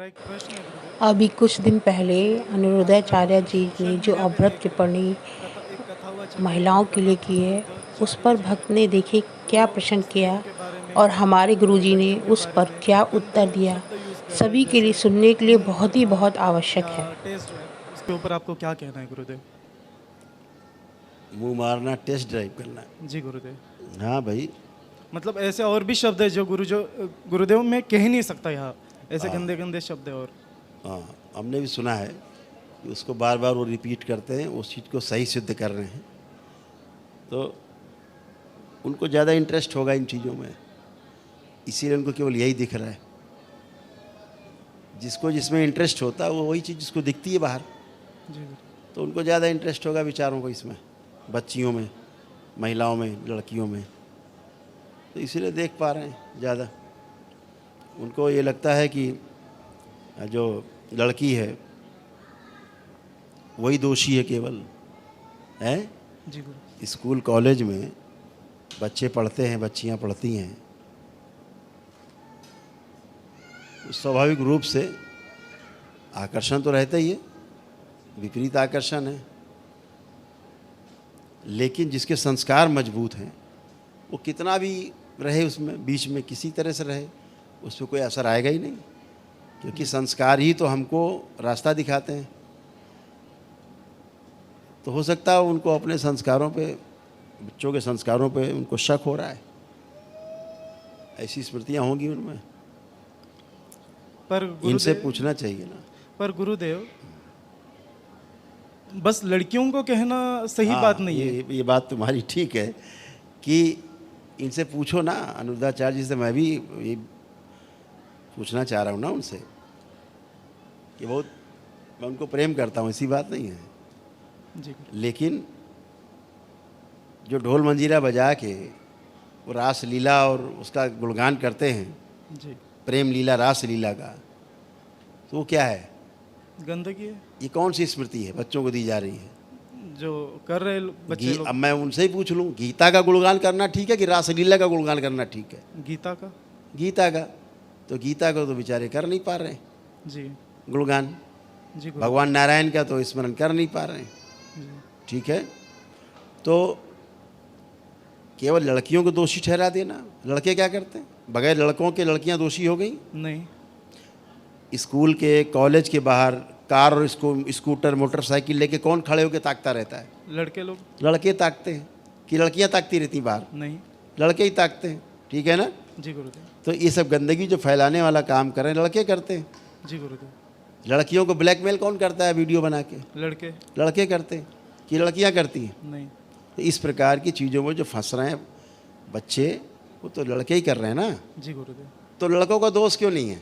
मेरा एक प्रश्न है गुरुदेव। अभी कुछ दिन पहले अनिरुद्धाचार्य जी ने सोशल जो मीडिया में अव्रत टिप्पणी एक कथा हुआ चल रही है महिलाओं के लिए की है, तो उस चांदी पर के भक्त ऊपर। ने देखिए तो क्या प्रश्न किया स्त्रियों के बारे में और हमारे और गुरुजी ने लड़कियों के उस बारे पर में क्या उत्तर गंदे दिया, शब्द यूज़ कर रहे हैं, सभी के लिए जैसे सुनने के लिए खून बहुत कथा बहुत आवश्यक या है। Test drive. उसके ऊपर आपको क्या कहना है गुरुदेव? मुंह मारना, टेस्ट ड्राइव करना। जी गुरुदेव। हाँ भाई। मतलब ऐसे और भी शब्द है जो गुरुदेव में कह ही नहीं सकता यहाँ, ऐसे गंदे गंदे शब्द है। और हाँ, हमने भी सुना है कि उसको बार बार वो रिपीट करते हैं, उस चीज़ को सही सिद्ध कर रहे हैं, तो उनको ज़्यादा इंटरेस्ट होगा इन चीज़ों में, इसीलिए उनको केवल यही दिख रहा है। जिसको जिसमें इंटरेस्ट होता है वो वही चीज़ जिसको दिखती है बाहर, जी गुरु। तो उनको ज़्यादा इंटरेस्ट होगा विचारों को, इसमें बच्चियों में, महिलाओं में, लड़कियों में, तो इसीलिए देख पा रहे हैं ज़्यादा। उनको ये लगता है कि जो लड़की है वही दोषी है केवल, है। जी गुरु। स्कूल कॉलेज में बच्चे पढ़ते हैं, बच्चियां पढ़ती हैं, तो स्वाभाविक रूप से आकर्षण तो रहता ही है, विपरीत आकर्षण है, लेकिन जिसके संस्कार मजबूत हैं वो कितना भी रहे उसमें, बीच में किसी तरह से रहे, उस पर कोई असर आएगा ही नहीं, क्योंकि संस्कार ही तो हमको रास्ता दिखाते हैं। तो हो सकता है उनको अपने संस्कारों पे, बच्चों के संस्कारों पे उनको शक हो रहा है, ऐसी स्मृतियाँ होंगी उनमें। पर इनसे गुरुदेव, पूछना चाहिए ना। पर गुरुदेव बस लड़कियों को कहना सही बात हाँ, नहीं है। ये बात तुम्हारी ठीक है कि इनसे पूछो ना, अनिरुद्धाचार्य जी से मैं भी ये पूछना चाह रहा हूँ ना उनसे, कि बहुत मैं उनको प्रेम करता हूँ, ऐसी बात नहीं है, जी गुरु। लेकिन जो ढोल मंजीरा बजा के वो रास लीला और उसका गुणगान करते हैं, जी। प्रेम लीला रास लीला का, तो वो क्या है? गंदगी है ये कौन सी स्मृति है बच्चों को दी जा रही है? जो कर रहे बच्चे अब लोग। मैं उनसे ही पूछ लूँ, गीता का गुणगान करना ठीक है कि रास लीला का गुणगान करना ठीक है? गीता का। गीता का। तो गीता को तो बेचारे कर नहीं पा रहे हैं जी। गुणगान, जी गुरु। भगवान नारायण का तो स्मरण कर नहीं पा रहे हैं, जी। ठीक है। तो केवल लड़कियों को दोषी ठहरा देना, लड़के क्या करते हैं? बगैर लड़कों के लड़कियां दोषी हो गई? नहीं। स्कूल के, कॉलेज के बाहर कार और स्कूटर, मोटरसाइकिल लेके कौन खड़े होकर ताकता रहता है? लड़के लोग। लड़के ताकते हैं कि लड़कियां ताकती रहती बाहर? नहीं। लड़के ही ताकते हैं, ठीक है ना। जी गुरुदेव। तो ये सब गंदगी जो फैलाने वाला काम कर रहे हैं लड़के करते हैं। जी गुरुदेव। लड़कियों को ब्लैकमेल कौन करता है वीडियो बना के? लड़के। लड़के करते हैं कि लड़कियां करती हैं? नहीं। तो इस प्रकार की चीज़ों में जो फंस रहे हैं बच्चे, वो तो लड़के ही कर रहे हैं ना। जी गुरुदेव। तो लड़कों का दोष क्यों नहीं है?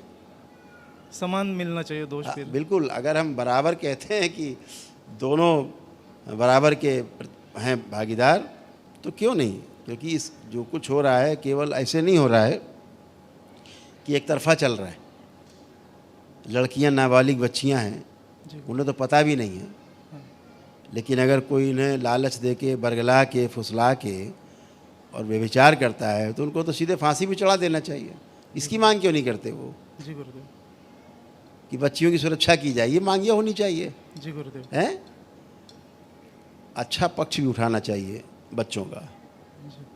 समान मिलना चाहिए दोष फिर। बिल्कुल, अगर हम बराबर कहते हैं कि दोनों बराबर के हैं भागीदार, तो क्यों नहीं? क्योंकि इस जो कुछ हो रहा है केवल ऐसे नहीं हो रहा है कि एक तरफा चल रहा है। लड़कियां नाबालिग बच्चियां हैं, जी। उन्हें तो पता भी नहीं है, लेकिन अगर कोई इन्हें लालच दे के, बरगला के, फुसला के और व्यभिचार करता है तो उनको तो सीधे फांसी भी चढ़ा देना चाहिए। इसकी मांग क्यों नहीं करते वो जी गुरुदेव। कि बच्चियों की सुरक्षा की जाए? ये मांग ये होनी चाहिए, जी गुरुदेव। है। अच्छा पक्ष भी उठाना चाहिए बच्चों का,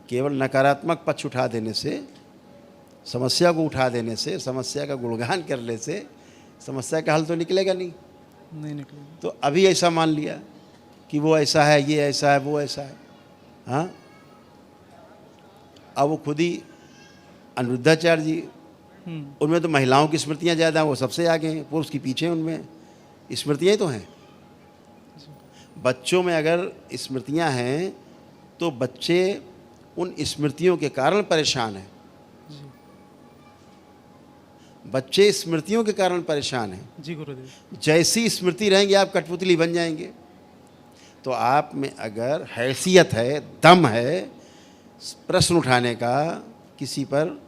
केवल नकारात्मक पक्ष उठा देने से, समस्या को उठा देने से, समस्या का गुणगान करने से समस्या का हल तो निकलेगा नहीं। नहीं निकलेगा। तो अभी ऐसा मान लिया कि वो ऐसा है, ये ऐसा है, वो ऐसा है, हाँ। अब वो खुद ही अनिरुद्धाचार्य जी, उनमें तो महिलाओं की स्मृतियाँ ज़्यादा हैं, वो सबसे आगे हैं, पुरुष की पीछे, उनमें स्मृतियाँ तो हैं। बच्चों में अगर स्मृतियाँ हैं तो बच्चे उन स्मृतियों के कारण परेशान हैं। बच्चे स्मृतियों के कारण परेशान हैं। जी गुरुदेव। जैसी स्मृति रहेंगी आप कठपुतली बन जाएंगे। तो आप में अगर हैसियत है, दम है प्रश्न उठाने का, किसी पर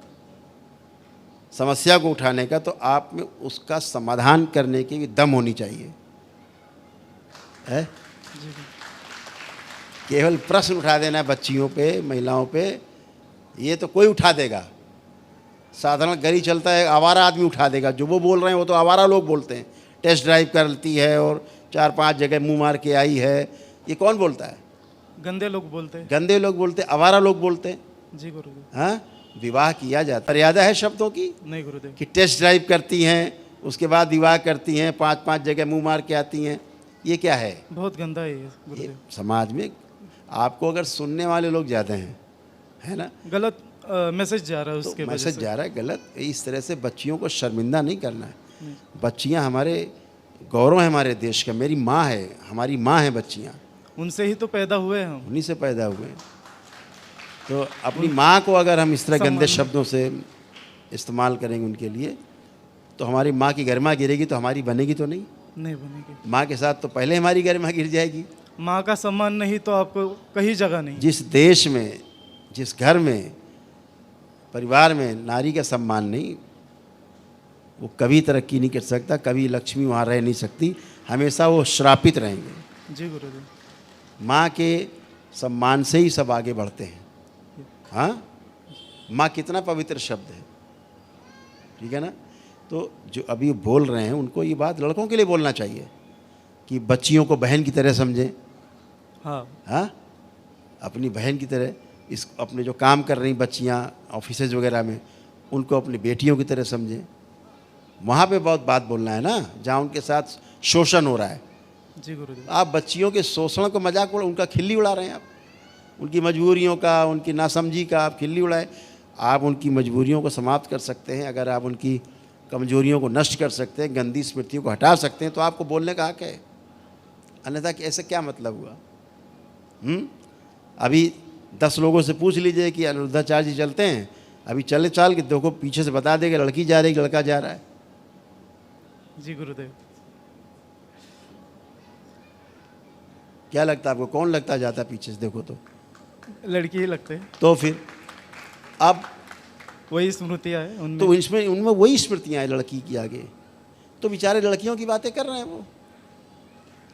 समस्या को उठाने का, तो आप में उसका समाधान करने की भी दम होनी चाहिए, है। जी। केवल प्रश्न उठा देना बच्चियों पे, महिलाओं पे, ये तो कोई उठा देगा, साधारण गाड़ी चलता है, आवारा आदमी उठा देगा। जो वो बोल रहे हैं वो तो आवारा लोग बोलते हैं। टेस्ट ड्राइव करती है और 4-5 जगह मुंह मार के आई है, ये कौन बोलता है? गंदे लोग बोलते हैं। गंदे लोग बोलते हैं, आवारा लोग बोलते हैं। जी गुरुदेव। हाँ, विवाह किया जाता है, मर्यादा है शब्दों की नहीं गुरुदेव। कि टेस्ट ड्राइव करती हैं, उसके बाद विवाह करती हैं, 5-5 जगह मुंह मार के आती हैं, ये क्या है? बहुत गंदा है ये ये गुरुदेव। समाज में आपको अगर सुनने वाले लोग ज़्यादा हैं, है ना, गलत मैसेज जा रहा है तो उसके वजह मैसेज से। जा रहा है गलत। इस तरह से बच्चियों को शर्मिंदा नहीं करना है। बच्चियां हमारे गौरव है, हमारे देश का। मेरी माँ है, हमारी माँ है बच्चियां, उनसे ही तो पैदा हुए हम। उन्हीं से पैदा हुए हैं। तो अपनी माँ को अगर हम इस तरह गंदे शब्दों से इस्तेमाल करेंगे उनके लिए, तो हमारी माँ की गरिमा गिरेगी, तो हमारी बनेगी तो नहीं। नहीं बनेगी। माँ के साथ तो पहले हमारी गरिमा गिर जाएगी। माँ का सम्मान नहीं तो आपको कहीं जगह नहीं। जिस देश में, जिस घर में, परिवार में नारी का सम्मान नहीं, वो कभी तरक्की नहीं कर सकता, कभी लक्ष्मी वहाँ रह नहीं सकती, हमेशा वो श्रापित रहेंगे। जी गुरुदेव। माँ के सम्मान से ही सब आगे बढ़ते हैं। हाँ, माँ कितना पवित्र शब्द है, ठीक है ना। तो जो अभी बोल रहे हैं उनको ये बात लड़कों के लिए बोलना चाहिए कि बच्चियों को बहन की तरह समझें। हाँ हाँ, अपनी बहन की तरह, इस अपने जो काम कर रही बच्चियाँ ऑफिसेज वगैरह में, उनको अपनी बेटियों की तरह समझें। वहाँ पे बहुत बात बोलना है ना, जहाँ उनके साथ शोषण हो रहा है। जी गुरुदेव। आप बच्चियों के शोषण को मजाक उड़ा, उनका खिल्ली उड़ा रहे हैं आप, उनकी मजबूरियों का, उनकी नासमझी का आप खिल्ली उड़ाए। आप उनकी मजबूरियों को समाप्त कर सकते हैं, अगर आप उनकी कमजोरियों को नष्ट कर सकते हैं, गंदी स्मृतियों को हटा सकते हैं, तो आपको बोलने का हक है। अन्यथा कि ऐसे क्या मतलब हुआ? अभी 10 लोगों से पूछ लीजिए कि अनिरुद्धाचार्य जी चलते हैं, अभी चले चाल के देखो पीछे से बता देगा लड़की जा रही, लड़का जा रहा है। जी गुरुदेव। क्या लगता है आपको, कौन लगता जाता है पीछे से? देखो तो लड़की ही लगते हैं। तो फिर अब वही स्मृतियाँ है उनमें। तो इसमें उनमें वही स्मृतियाँ हैं लड़की की आगे। तो बेचारे लड़कियों की बातें कर रहे हैं, वो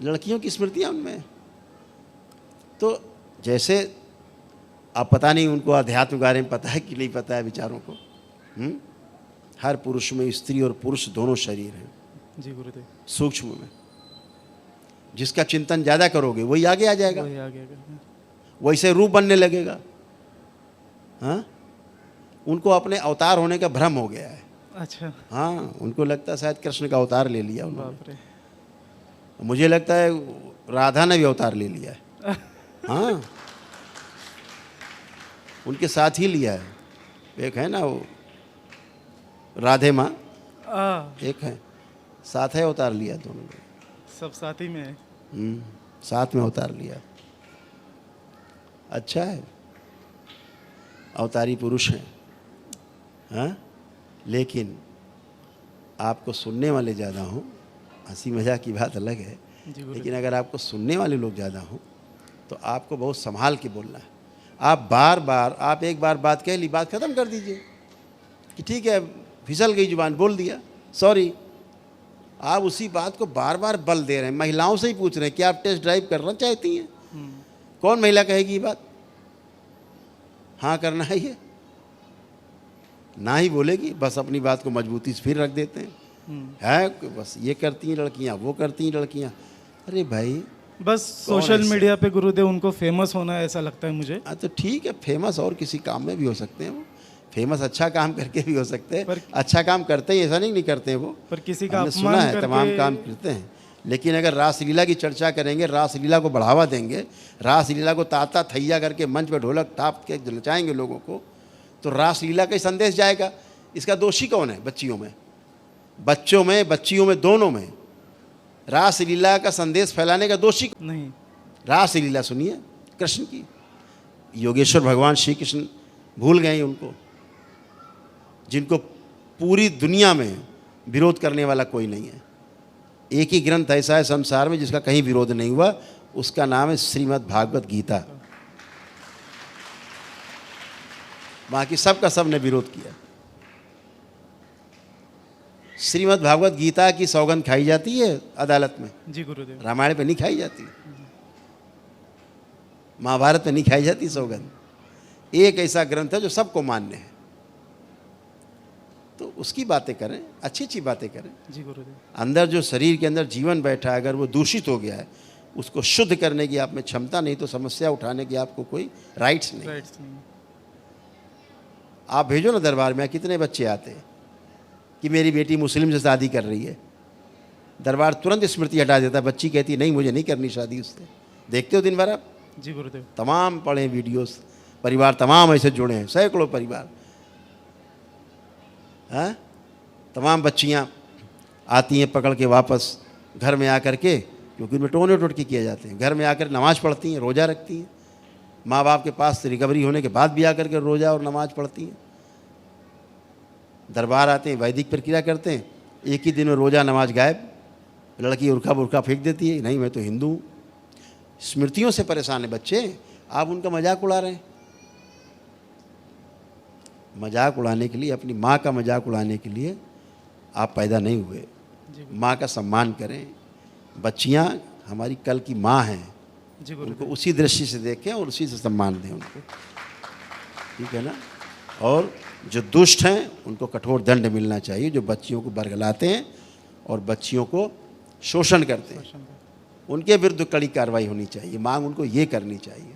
लड़कियों की स्मृतियाँ उनमें। तो जैसे अब पता नहीं उनको अध्यात्म के बारे में पता है कि नहीं पता है बेचारों को। हर पुरुष में स्त्री और पुरुष दोनों शरीर हैं। जी गुरुदेव। सूक्ष्म में जिसका चिंतन ज़्यादा करोगे वही आगे आ जाएगा, वही आ गया। वैसे रूप बनने लगेगा। हाँ, उनको अपने अवतार होने का भ्रम हो गया है। अच्छा। हाँ, उनको लगता है शायद कृष्ण का अवतार ले लिया उन्होंने। बाप रे। मुझे लगता है राधा ने भी अवतार ले लिया है। हाँ, उनके साथ ही लिया है। एक है ना वो राधे माँ, एक है साथ है, अवतार लिया दोनों ने। सब साथ ही में है। साथ में अवतार लिया। अच्छा है, अवतारी पुरुष हैं। हाँ, लेकिन आपको सुनने वाले ज़्यादा हों, हंसी मजाक की बात अलग है, लेकिन अगर आपको सुनने वाले लोग ज़्यादा हों तो आपको बहुत संभाल के बोलना है। आप बार बार, आप एक बार बात कह ली, बात ख़त्म कर दीजिए कि ठीक है फिसल गई जुबान, बोल दिया, सॉरी। आप उसी बात को बार बार बल दे रहे हैं। महिलाओं से ही पूछ रहे हैं कि आप टेस्ट ड्राइव करना चाहती हैं? कौन महिला कहेगी ये बात? हाँ करना है, ये ना ही बोलेगी, बस अपनी बात को मजबूती से फिर रख देते हैं। है बस ये करती हैं लड़कियां, वो करती हैं लड़कियां। अरे भाई, बस सोशल मीडिया पे गुरुदेव उनको फेमस होना है ऐसा लगता है मुझे। हाँ तो ठीक है, फेमस और किसी काम में भी हो सकते हैं वो। फेमस अच्छा काम करके भी हो सकते हैं, अच्छा काम करते हैं, ऐसा नहीं करते हैं वो। पर किसी का हमने सुना अपमान है, करके तमाम काम करते हैं। लेकिन अगर रासलीला की चर्चा करेंगे, रासलीला को बढ़ावा देंगे, रासलीला को ताता थैया करके मंच पर ढोलक टाप के नचाएंगे लोगों को, तो रासलीला का ही संदेश जाएगा। इसका दोषी कौन है? बच्चियों में, बच्चों में, बच्चियों में, दोनों में। रासलीला का संदेश फैलाने का दोषी नहीं। रासलीला सुनिए कृष्ण की, योगेश्वर भगवान श्री कृष्ण भूल गए उनको, जिनको पूरी दुनिया में विरोध करने वाला कोई नहीं है। एक ही ग्रंथ ऐसा है संसार में जिसका कहीं विरोध नहीं हुआ, उसका नाम है श्रीमद् भागवत गीता। बाकी सब का सब ने विरोध किया। श्रीमद् भागवत गीता की सौगंध खाई जाती है अदालत में। जी गुरुदेव। रामायण पे नहीं खाई जाती, महाभारत में नहीं खाई जाती सौगंध। एक ऐसा ग्रंथ है जो सबको मान्य है। तो उसकी बातें करें, अच्छी अच्छी बातें करें। जी गुरुदेव। अंदर जो शरीर के अंदर जीवन बैठा है, अगर वो दूषित हो गया है, उसको शुद्ध करने की आप में क्षमता नहीं, तो समस्या उठाने की आपको कोई राइट्स नहीं। राइट्स नहीं। आप भेजो ना दरबार में, कितने बच्चे आते हैं कि मेरी बेटी मुस्लिम से शादी कर रही है, दरबार तुरंत स्मृति हटा देता है। बच्ची कहती नहीं मुझे नहीं करनी शादी उससे। देखते हो दिन भर आप? जी गुरुदेव। तमाम पढ़े वीडियोस, परिवार तमाम ऐसे जुड़े हैं, सैकड़ों परिवार। हाँ, तमाम बच्चियाँ आती हैं पकड़ के वापस घर में आकर के, क्योंकि उनमें टोने टोटकी किए जाते हैं। घर में आकर नमाज़ पढ़ती हैं, रोज़ा रखती हैं, माँ बाप के पास रिकवरी होने के बाद भी आकर के रोज़ा और नमाज़ पढ़ती हैं। दरबार आते हैं, वैदिक प्रक्रिया करते हैं, एक ही दिन में रोज़ा नमाज गायब। लड़की उर्खा बुर्खा फेंक देती है, नहीं मैं तो हिंदू हूँ। स्मृतियों से परेशान है बच्चे, आप उनका मजाक उड़ा रहे हैं। मजाक उड़ाने के लिए, अपनी माँ का मजाक उड़ाने के लिए आप पैदा नहीं हुए। माँ का सम्मान करें। बच्चियाँ हमारी कल की माँ हैं, जी उनको गुरुदेव। उसी दृष्टि से देखें और उसी से सम्मान दें उनको, ठीक है ना। और जो दुष्ट हैं उनको कठोर दंड मिलना चाहिए, जो बच्चियों को बरगलाते हैं और बच्चियों को शोषण करते हैं, उनके विरुद्ध कड़ी कार्रवाई होनी चाहिए। मांग उनको ये करनी चाहिए।